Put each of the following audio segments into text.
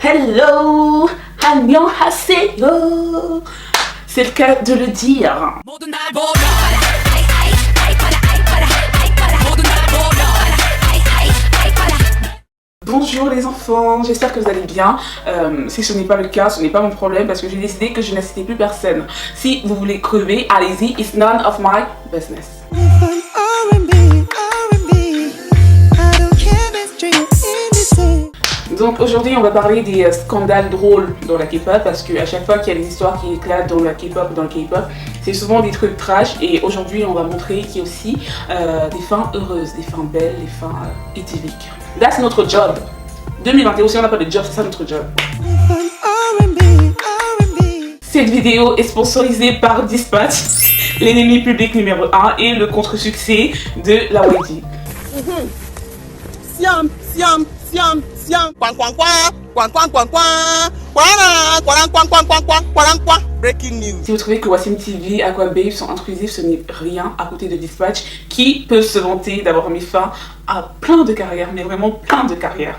Hello, annyeonghaseyo. C'est le cas de le dire. Bonjour les enfants, j'espère que vous allez bien. Si ce n'est pas le cas, ce n'est pas mon problème parce que j'ai décidé que je n'assistais plus personne. Si vous voulez crever, allez-y, it's none of my business. Donc aujourd'hui on va parler des scandales drôles dans la K-pop parce qu'à chaque fois qu'il y a des histoires qui éclatent dans la K-pop, dans le K-pop, c'est souvent des trucs trash et aujourd'hui on va montrer qu'il y a aussi des fins heureuses, des fins belles, des fins idylliques. Là c'est notre job. 2021 aussi on n'a pas de job, c'est ça notre job. Cette vidéo est sponsorisée par Dispatch, l'ennemi public numéro 1 et le contre-succès de la YG. Siam, siam, siam, siam, breaking news. Si vous trouvez que Wassim TV, Aquababe sont intrusifs, ce n'est rien à côté de Dispatch qui peut se vanter d'avoir mis fin à plein de carrières, mais vraiment plein de carrières.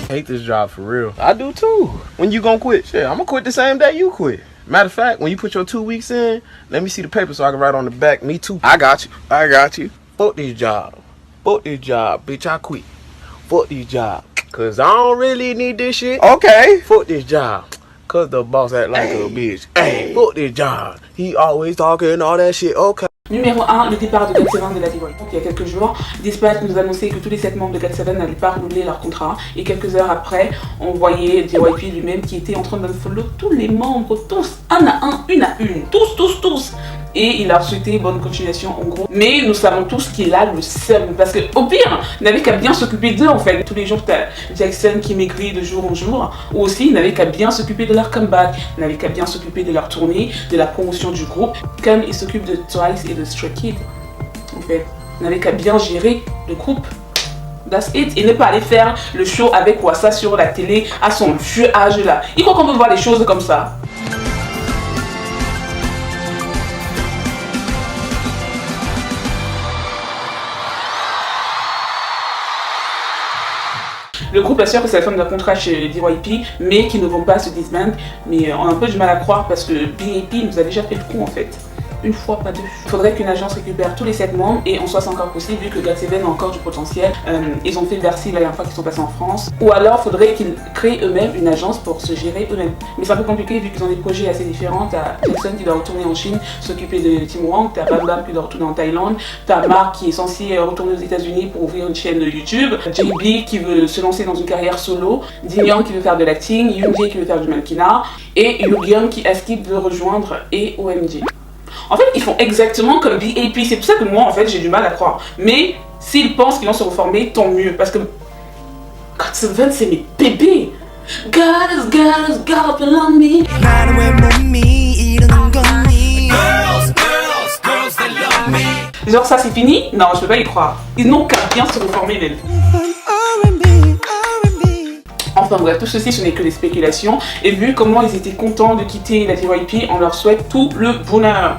I hate this job for real. I do too. When you gonna quit? Shit, I'm gonna quit the same day you quit. Matter of fact, when you put your 2 weeks in, let me see the paper so I can write on the back, me too. I got you. I got you. Fuck this job. Fuck this job, bitch, I quit. Fuck this job. Cause I don't really need this shit. Okay. Fuck this job. Cause the boss act like a bitch. Hey, fuck this job. He always talking all that shit. Okay. Numéro 1, le départ de GOT7 de la DY. Donc, il y a quelques jours, Dispatch nous annonçait que tous les 7 membres de GOT7 n'allaient pas renouveler leur contrat. Et quelques heures après, on voyait JYP lui-même qui était en train d'unfollow tous les membres, tous, un à un, une à une. Tous. Et il leur souhaité bonne continuation en gros. Mais nous savons tous qu'il a le seum. Parce que au pire, il n'avait qu'à bien s'occuper d'eux en fait. Tous les jours, t'as Jackson qui maigrit de jour en jour. Ou aussi, il n'avait qu'à bien s'occuper de leur comeback. Il n'avait qu'à bien s'occuper de leur tournée, de la promotion du groupe. Comme il s'occupe de Twice et de Stray Kids. En fait, il n'avait qu'à bien gérer le groupe. That's it. Et ne pas aller faire le show avec Wassa sur la télé à son vieux âge là. Il croit qu'on peut voir les choses comme ça. Le groupe assure que c'est la fin de leur contrat chez DYP, mais qui ne vont pas se disband. Mais on a un peu du mal à croire parce que BAP nous a déjà fait le coup en fait. Une fois, pas deux. Il faudrait qu'une agence récupère tous les 7 membres et en soit c'est encore possible vu que GOT7 a encore du potentiel. Ils ont fait Bercy la dernière fois qu'ils sont passés en France. Ou alors il faudrait qu'ils créent eux-mêmes une agence pour se gérer eux-mêmes. Mais c'est un peu compliqué vu qu'ils ont des projets assez différents. T'as Jackson qui doit retourner en Chine, s'occuper de Tim Wang. T'as Bam Bam qui doit retourner en Thaïlande. T'as Mark qui est censé retourner aux États-Unis pour ouvrir une chaîne de YouTube. JB qui veut se lancer dans une carrière solo. Jin Young qui veut faire de l'acting. Yoonjae qui veut faire du mannequinat. Et Yoongyun qui Askip veut rejoindre et OMG. En fait, ils font exactement comme BAP. C'est pour ça que moi, en fait, j'ai du mal à croire. Mais s'ils pensent qu'ils vont se reformer, tant mieux. Parce que GOT7, c'est mes bébés. Girls, girls belong me. Genre ça, c'est fini? Non, je peux pas y croire. Ils n'ont qu'à bien se reformer, même. Enfin bref, tout ceci ce n'est que des spéculations et vu comment ils étaient contents de quitter la JYP, on leur souhaite tout le bonheur.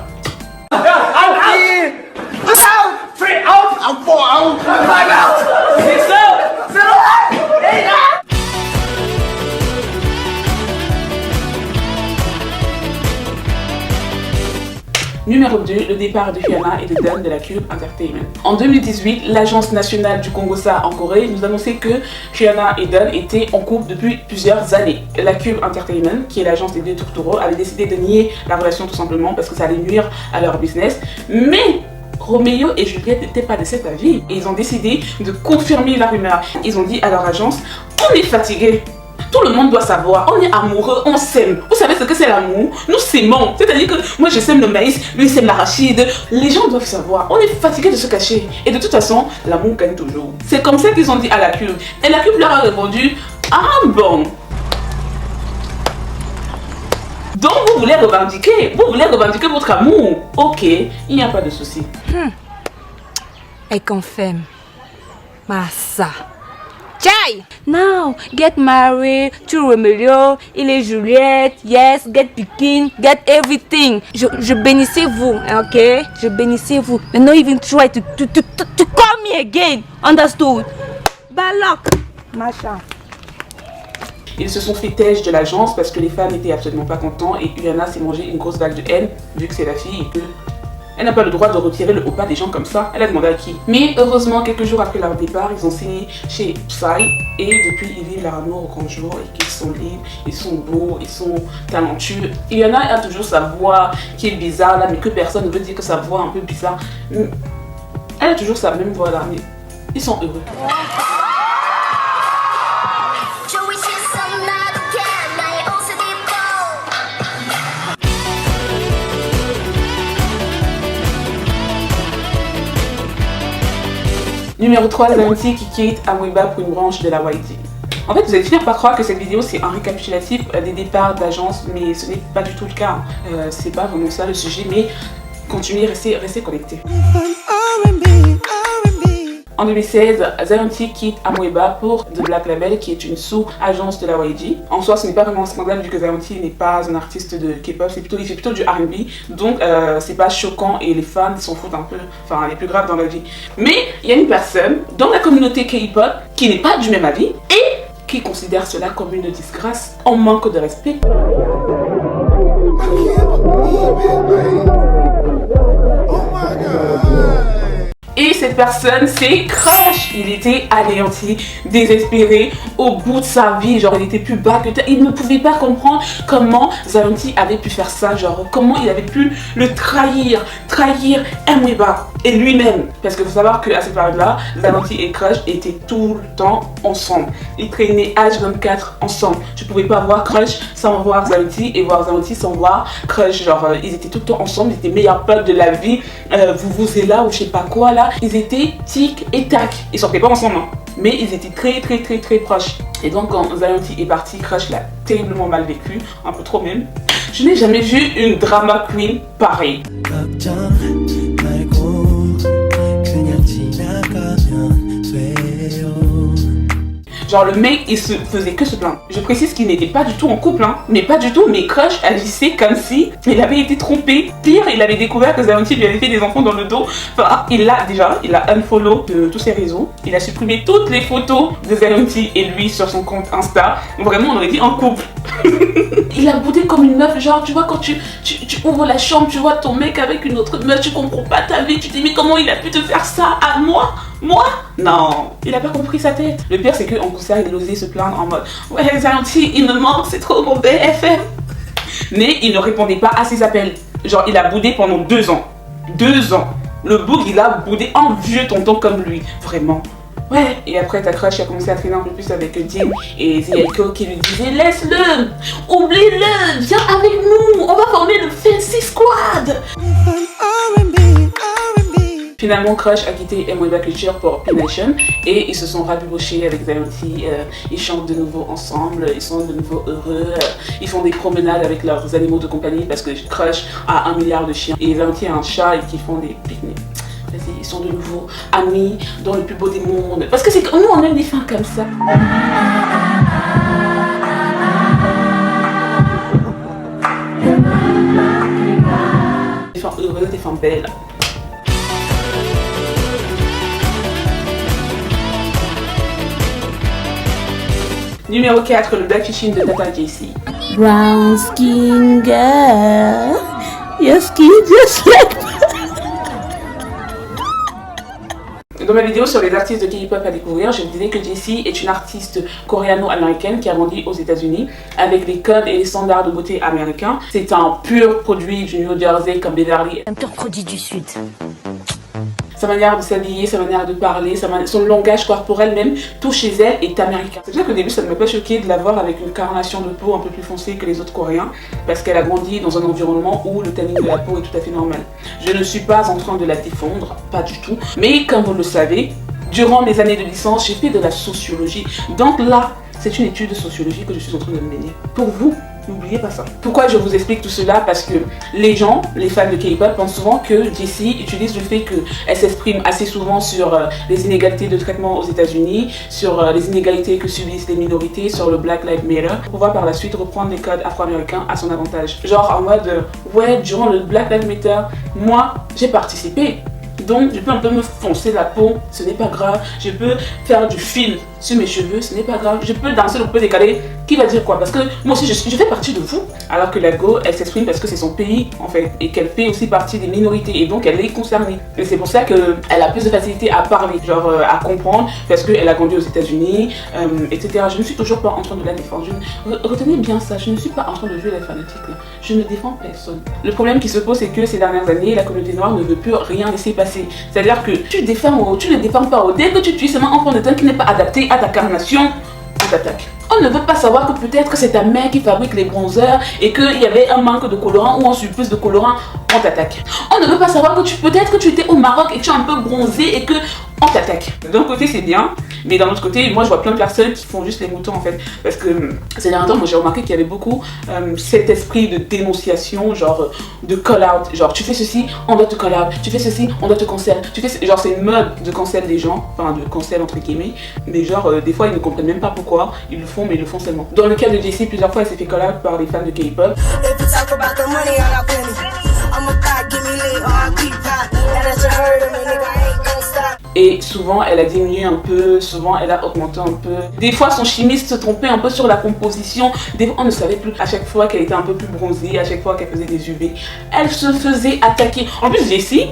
Numéro 2, le départ de Hyuna et de Dan de la Cube Entertainment. En 2018, l'agence nationale du Congosa en Corée nous annonçait que Hyuna et Dan étaient en couple depuis plusieurs années. La Cube Entertainment, qui est l'agence des deux Turturro, avait décidé de nier la relation tout simplement parce que ça allait nuire à leur business. Mais Roméo et Juliette n'étaient pas de cet avis et ils ont décidé de confirmer la rumeur. Ils ont dit à leur agence, on est fatigué. Tout le monde doit savoir, on est amoureux, on s'aime. Vous savez ce que c'est l'amour? Nous s'aimons. C'est-à-dire que moi je sème le maïs, lui il sème l'arachide. Les gens doivent savoir, on est fatigué de se cacher. Et de toute façon, l'amour gagne toujours. C'est comme ça qu'ils ont dit à la Cube. Et la Cube leur a répondu, ah bon. Donc vous voulez revendiquer votre amour. Ok, il n'y a pas de souci. Et confirme. Massa. Chai! Now, get married to Romeo, il est Juliette, yes, get picking, get everything. Je bénissais vous, ok? Je bénissais vous. And not even try to call me again. Understood? Bad luck, machin. Ils se sont fait têche de l'agence parce que les fans n'étaient absolument pas contents et Rihanna s'est mangé une grosse vague de haine vu que c'est la fille et que elle n'a pas le droit de retirer le OPA des gens comme ça. Elle a demandé à qui. Mais heureusement, quelques jours après leur départ, ils ont signé chez Psy et depuis ils vivent leur amour au grand jour et qu'ils sont libres, ils sont beaux, ils sont talentueux. Rihanna a toujours sa voix qui est bizarre là, mais que personne ne veut dire que sa voix un peu bizarre. Elle a toujours sa même voix là, mais ils sont heureux. Numéro 3, Zaynti qui quitte Amweba pour une branche de la YG. En fait, vous allez finir par croire que cette vidéo c'est un récapitulatif des départs d'agence, mais ce n'est pas du tout le cas. C'est pas vraiment ça le sujet, mais continuez, restez connectés. En 2016, Zaynti quitte Amweba pour The Black Label qui est une sous-agence de la YG. En soi, ce n'est pas vraiment un scandale vu que Zaynti n'est pas un artiste de K-pop, il fait plutôt du R&B. Donc, c'est pas choquant et les fans s'en foutent un peu, enfin les plus graves dans la vie. Mais il y a une personne dans la communauté K-pop qui n'est pas du même avis et qui considère cela comme une disgrâce en manque de respect. Et cette personne, c'est Crush. Il était anéanti, désespéré, au bout de sa vie. Genre, il était plus bas que il ne pouvait pas comprendre comment Zaynti avait pu faire ça. Genre, comment il avait pu le trahir Amweba et lui-même. Parce qu'il faut savoir qu'à cette période-là, Zaynti et Crush étaient tout le temps ensemble. Ils traînaient H24 ensemble. Tu pouvais pas voir Crush sans voir Zaynti et voir Zaynti sans voir Crush. Genre, ils étaient tout le temps ensemble. Ils étaient meilleurs potes de la vie. Vous êtes là ou je sais pas quoi là. Ils étaient tic et tac. Ils sortaient pas ensemble, hein, mais ils étaient très proches. Et donc quand Zaynti est parti, Crush l'a terriblement mal vécu, un peu trop même. Je n'ai jamais vu une drama queen pareille. Genre le mec il se faisait que se plaindre. Je précise qu'il n'était pas du tout en couple, hein. Mais pas du tout, mais Crush agissait comme si il avait été trompé. Pire, il avait découvert que Zaynti lui avait fait des enfants dans le dos. Enfin, il a unfollow de tous ses réseaux. Il a supprimé toutes les photos de Zaynti et lui sur son compte Insta. Vraiment, on aurait dit en couple. Il a boudé comme une meuf, genre tu vois quand tu ouvres la chambre, tu vois ton mec avec une autre meuf, tu comprends pas ta vie, tu te dis mais comment il a pu te faire ça à moi? Non, il a pas compris sa tête. Le pire c'est qu'en concert il osait se plaindre en mode ouais Zaynti il me manque, c'est trop mon BFF. Mais il ne répondait pas à ses appels. Genre il a boudé pendant 2 ans. 2 ans. Le boug il a boudé un vieux tonton comme lui, vraiment. Ouais, et après ta Crush a commencé à traîner un peu plus avec Jim et Zielko qui lui disait laisse-le, oublie-le, viens avec nous, on va former le Fancy Squad. Finalement, Crush a quitté Amweba Culture pour P-Nation et ils se sont rabibochés avec Zaynti. Ils chantent de nouveau ensemble, ils sont de nouveau heureux. Ils font des promenades avec leurs animaux de compagnie parce que Crush a 1 milliard de chiens et Zaynti a un chat et qui font des pique-niques. Ils sont de nouveau amis dans le plus beau des mondes. Parce que c'est que nous on aime des fins comme ça. Des fins heureuses, des fins belles. Numéro 4, le Blackfishing de Tata Jessie. Brown skin girl, your skin just like. Dans ma vidéo sur les artistes de K-pop à découvrir, je vous disais que Jessie est une artiste coréano-américaine qui a grandi aux États-Unis avec les codes et les standards de beauté américains. C'est un pur produit du New Jersey comme Beverly. Un pur produit du Sud. Sa manière de s'habiller, sa manière de parler, son langage corporel même, tout chez elle est américain. C'est pour ça qu'au début ça ne m'a pas choqué de la voir avec une carnation de peau un peu plus foncée que les autres coréens parce qu'elle a grandi dans un environnement où le tanning de la peau est tout à fait normal. Je ne suis pas en train de la défendre, pas du tout, mais comme vous le savez, durant mes années de licence, j'ai fait de la sociologie. Donc là, c'est une étude de sociologie que je suis en train de mener. Pour vous, N'oubliez pas ça. Pourquoi je vous explique tout cela? Parce que les gens, les fans de K-pop pensent souvent que Jessie utilise le fait qu'elle s'exprime assez souvent sur les inégalités de traitement aux États-Unis, sur les inégalités que subissent les minorités, sur le Black Lives Matter, pour pouvoir par la suite reprendre les codes afro-américains à son avantage. Genre en mode, ouais, durant le Black Lives Matter, moi, j'ai participé. Donc, je peux un peu me foncer la peau, ce n'est pas grave. Je peux faire du fil sur mes cheveux, ce n'est pas grave. Je peux danser le peu décalé. Qui va dire quoi? Parce que moi aussi, je fais partie de vous. Alors que la Go, elle s'exprime parce que c'est son pays, en fait. Et qu'elle fait aussi partie des minorités. Et donc, elle est concernée. Et c'est pour ça qu'elle a plus de facilité à parler, genre à comprendre. Parce qu'elle a grandi aux États-Unis, etc. Je ne suis toujours pas en train de la défendre. Retenez bien ça, je ne suis pas en train de jouer les fanatiques. Là. Je ne défends personne. Le problème qui se pose, c'est que ces dernières années, la communauté noire ne veut plus rien laisser passer. C'est-à-dire que tu ne défends pas. Dès que tu tues seulement un fond de teint qui n'est pas adapté à ta carnation, on t'attaque. On ne veut pas savoir que peut-être que c'est ta mère qui fabrique les bronzers et qu'il y avait un manque de colorant ou un surplus de colorant, on t'attaque. On ne veut pas savoir que peut-être que tu étais au Maroc et que tu es un peu bronzé et que on t'attaque. D'un côté c'est bien, mais d'un autre côté, moi je vois plein de personnes qui font juste les moutons en fait. Parce que ces derniers temps, moi j'ai remarqué qu'il y avait beaucoup cet esprit de dénonciation, genre de call out. Genre tu fais ceci, on doit te call out. Tu fais ceci, on doit te cancel. Genre c'est une mode de cancel des gens, enfin de cancel entre guillemets. Mais genre des fois ils ne comprennent même pas pourquoi ils le font, mais ils le font seulement. Dans le cas de Jessie, plusieurs fois elle s'est fait call out par les fans de K-pop. Et souvent elle a diminué un peu, souvent elle a augmenté un peu. Des fois son chimiste se trompait un peu sur la composition. Des fois on ne savait plus. À chaque fois qu'elle était un peu plus bronzée, à chaque fois qu'elle faisait des UV, elle se faisait attaquer. En plus Jessie,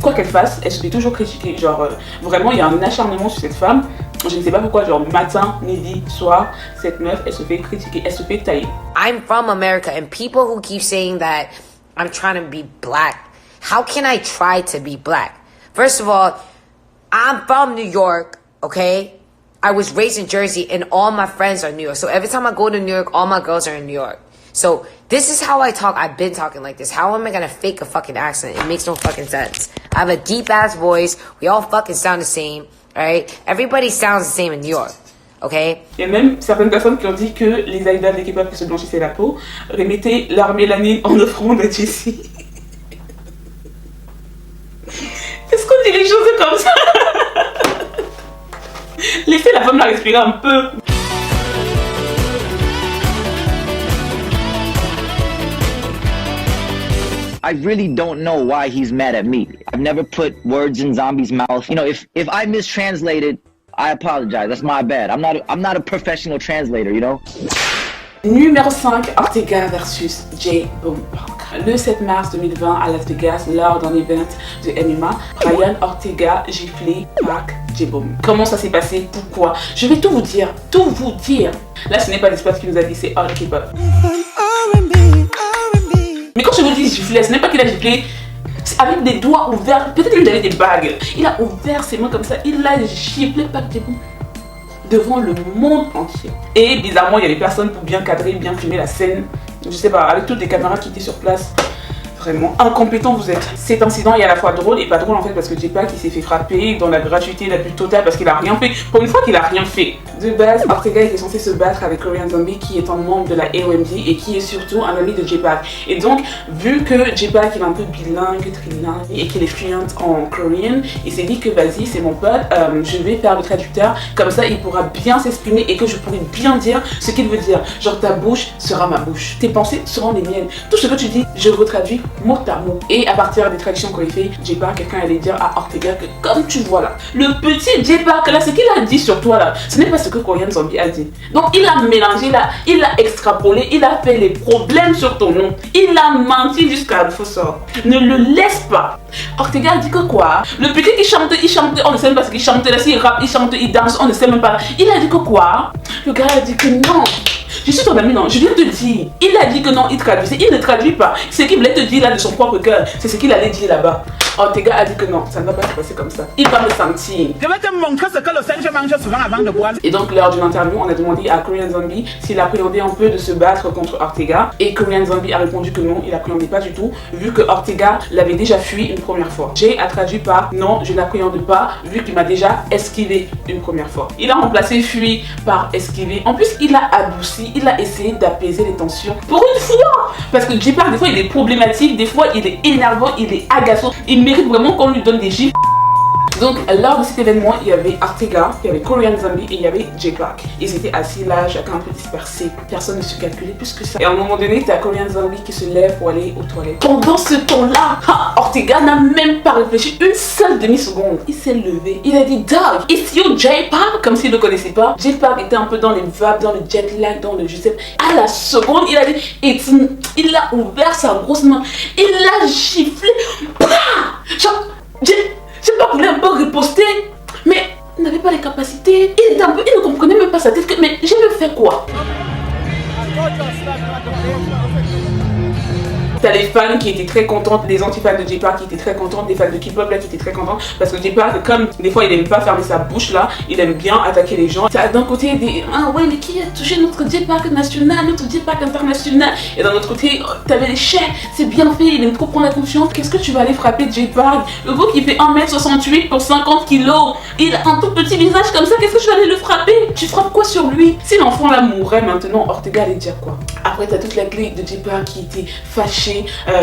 quoi qu'elle fasse, elle se fait toujours critiquer. Genre vraiment il y a un acharnement sur cette femme. Je ne sais pas pourquoi, genre matin, midi, soir, cette meuf, elle se fait critiquer, elle se fait tailler. I'm from America and people who keep saying that I'm trying to be black, how can I try to be black? First of all, I'm from New York, okay? I was raised in Jersey and all my friends are New York. So every time I go to New York, all my girls are in New York. So this is how I talk. I've been talking like this. How am I gonna fake a fucking accent? It makes no fucking sense. I have a deep ass voice. We all fucking sound the same, right? Everybody sounds the same in New York. Okay. Il y a même certaines personnes qui ont dit que les idoles des K-pop qui se blanchissaient la peau remettaient leur mélanine en offrande à Jessie. Est-ce qu'on dit les choses comme ça? Laissez la femme la respirer un peu. I really don't know why he's mad at me. I've never put words in Zombie's mouth. You know, if I mistranslated, I apologize. That's my bad. I'm not a professional translator, you know. Numéro 5, Ortega versus J Boom Park. Le 7 mars 2020 à Las Vegas, lors d'un event de MMA, Ryan Ortega giflé Park J Boom. Comment ça s'est passé? Pourquoi? Je vais tout vous dire, tout vous dire. Là, ce n'est pas l'espace qui nous a dit, c'est All K-pop. Mais quand je vous dis gifler, ce n'est pas qu'il a giflé avec des doigts ouverts. Peut-être qu'il avait des bagues. Il a ouvert ses mains comme ça. Il a giflé Park J Boom devant le monde entier. Et bizarrement, il y avait personne pour bien cadrer, bien filmer la scène. Je sais pas, avec toutes les caméras qui étaient sur place. Vraiment incompétent vous êtes. Cet incident est à la fois drôle et pas drôle en fait parce que J-Pac il s'est fait frapper dans la gratuité la plus totale parce qu'il a rien fait. Pour une fois qu'il a rien fait. De base, Ortega était censé se battre avec Korean Zombie qui est un membre de la AOMG et qui est surtout un ami de J-Pac. Et donc, vu que J-Pac il est un peu bilingue, trilingue et qu'il est fluent en Korean, il s'est dit que vas-y c'est mon pote, je vais faire le traducteur, comme ça il pourra bien s'exprimer et que je pourrai bien dire ce qu'il veut dire. Genre ta bouche sera ma bouche, tes pensées seront les miennes. Tout ce que tu dis, je retraduis mot à mot. Et à partir des traductions qu'on fait, J-Pac, quelqu'un allait dire à Ortega que comme tu vois là, le petit J-Pac là, ce qu'il a dit sur toi là, ce n'est pas ce que Korean Zombie a dit. Donc il a mélangé là, il a extrapolé, il a fait les problèmes sur ton nom. Il a menti jusqu'à le faux sort. Ne le laisse pas. Ortega a dit que quoi? Le petit il chantait, on ne sait même pas ce qu'il chantait là, s'il rappe, il chante, il danse, on ne sait même pas. Il a dit que quoi? Le gars a dit que non. Je suis ton ami, non, je viens de te dire. Il a dit que non, il traduisait, il ne traduit pas. Ce qu'il voulait te dire là de son propre cœur, c'est ce qu'il allait dire là-bas. Ortega a dit que non, ça ne va pas se passer comme ça. Il va me sentir. Je vais te montrer ce que le singe mange souvent avant de boire. Et donc lors d'une interview, on a demandé à Korean Zombie s'il appréhendait un peu de se battre contre Ortega. Et Korean Zombie a répondu que non, il appréhendait pas du tout, vu que Ortega l'avait déjà fui une première fois. Jay a traduit par non, je n'appréhende pas, vu qu'il m'a déjà esquivé une première fois. Il a remplacé fui par esquiver. En plus, il a adouci, il a essayé d'apaiser les tensions. Pour une fois! Parce que Jay Park, des fois, il est problématique, des fois, il est énervant, il est agaçant. Il mérite vraiment qu'on lui donne des gifles. Donc lors de cet événement, il y avait Ortega, il y avait Korean Zombie et il y avait Jay Park. Ils étaient assis là, chacun un peu dispersé. Personne ne se calculait plus que ça. Et à un moment donné, t'as Korean Zombie qui se lève pour aller aux toilettes. Pendant ce temps-là, Ortega n'a même pas réfléchi une seule demi-seconde. Il s'est levé. Il a dit Dog, it's you Jay Park, comme s'il ne le connaissait pas. Jay Park était un peu dans les vapes, dans le jet lag, dans le je sais. À la seconde, il a dit il a ouvert sa grosse main. Il l'a giflé. Genre, Jay Park voulait un peu riposter, mais il n'avait pas les capacités. Il ne comprenait même pas sa tête. Mais je vais faire quoi? T'as les fans qui étaient très contentes, les anti-fans de Jay Park qui étaient très contentes, des fans de K-pop là qui étaient très contents parce que Jay Park, comme des fois il aime pas fermer sa bouche là, il aime bien attaquer les gens. T'as d'un côté des ah ouais mais qui a touché notre Jay Park national, notre Jay Park international, et d'un autre côté t'avais les chefs, c'est bien fait, il aime trop prendre la confiance. Qu'est-ce que tu vas aller frapper Jay Park? Le beau qui fait 1m68 pour 50 kg, il a un tout petit visage comme ça, qu'est-ce que tu vas aller le frapper? Tu frappes quoi sur lui? Si l'enfant là mourrait maintenant, Ortega allait dire quoi? Après t'as toute la clique de Jay Park qui était fâchée.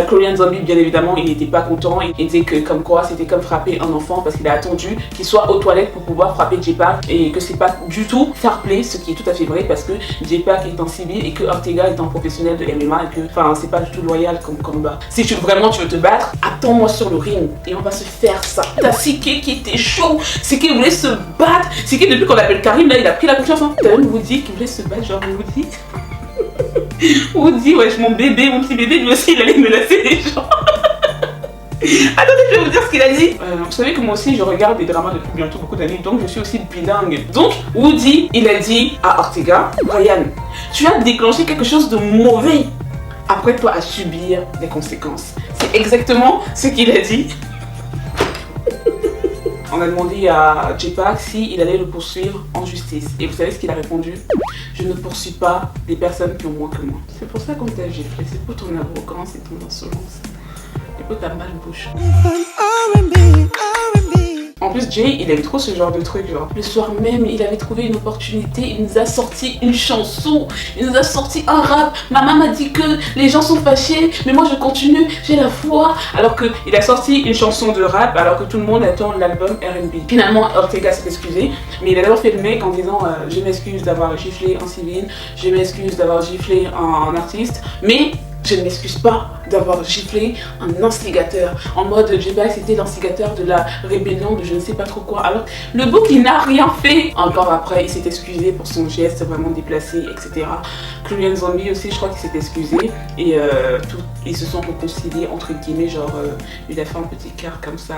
Korean Zombie bien évidemment il n'était pas content, il disait que comme quoi c'était comme frapper un enfant parce qu'il a attendu qu'il soit aux toilettes pour pouvoir frapper Jay Park et que c'est pas du tout fair play, ce qui est tout à fait vrai parce que Jay Park est un civil et que Ortega est un professionnel de MMA et que enfin c'est pas du tout loyal comme combat. Si vraiment tu veux te battre, attends-moi sur le ring et on va se faire ça. T'as Siki qui était chaud, Siki voulait se battre, Siki depuis qu'on l'appelle Karim là il a pris la confiance. T'as même Woody qui voulait se battre, genre Woody. Woody, wesh, mon bébé, mon petit bébé, lui aussi il allait menacer les gens. Attendez, je vais vous dire ce qu'il a dit. Vous savez que moi aussi je regarde des dramas depuis bientôt beaucoup d'années, donc je suis aussi bilingue. Donc Woody, il a dit à Ortega, Brian, tu as déclenché quelque chose de mauvais. Après toi à subir les conséquences. C'est exactement ce qu'il a dit. On a demandé à Jay Park s'il allait le poursuivre en justice. Et vous savez ce qu'il a répondu? Je ne poursuis pas des personnes qui ont moins que moi. C'est pour ça qu'on t'a giflé, c'est pour ton arrogance et ton insolence. Et pour ta malbouche. En plus, Jay, il avait trop ce genre de truc, genre. Le soir même, il avait trouvé une opportunité, il nous a sorti une chanson, il nous a sorti un rap. Maman m'a dit que les gens sont fâchés, mais moi je continue, j'ai la foi. Alors qu'il a sorti une chanson de rap, alors que tout le monde attend l'album R&B. Finalement, Ortega s'est excusé, mais il a d'abord fait le mec en disant je m'excuse d'avoir giflé un civil, je m'excuse d'avoir giflé un artiste, mais je ne m'excuse pas d'avoir giflé un instigateur. En mode, Jay Park c'était l'instigateur de la rébellion de je ne sais pas trop quoi. Alors, le bouc il n'a rien fait. Encore après, il s'est excusé pour son geste vraiment déplacé, etc. Korean Zombie aussi, je crois qu'il s'est excusé. Et ils se sont réconciliés, entre guillemets, genre, il a fait un petit cœur comme ça.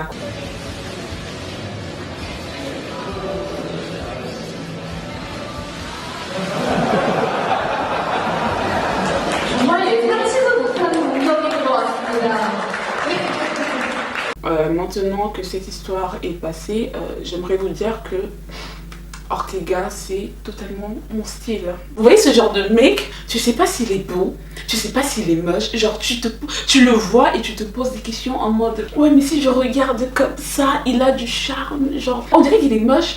Maintenant que cette histoire est passée, j'aimerais vous dire que Ortega c'est totalement mon style. Vous voyez ce genre de mec, tu sais pas s'il est beau, tu sais pas s'il est moche, genre tu le vois et tu te poses des questions en mode ouais mais si je regarde comme ça, il a du charme, genre on dirait qu'il est moche.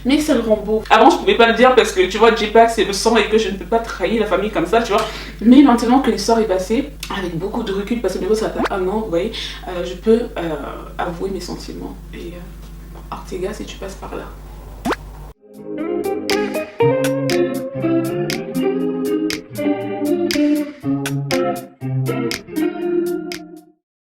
Mais ça le rend beau. Avant je pouvais pas le dire parce que tu vois Jay Park c'est le sang et que je ne peux pas trahir la famille comme ça tu vois. Mais maintenant que l'histoire est passée, avec beaucoup de recul parce que ça fait un an, vous voyez, je peux avouer mes sentiments. Et Ortega si tu passes par là.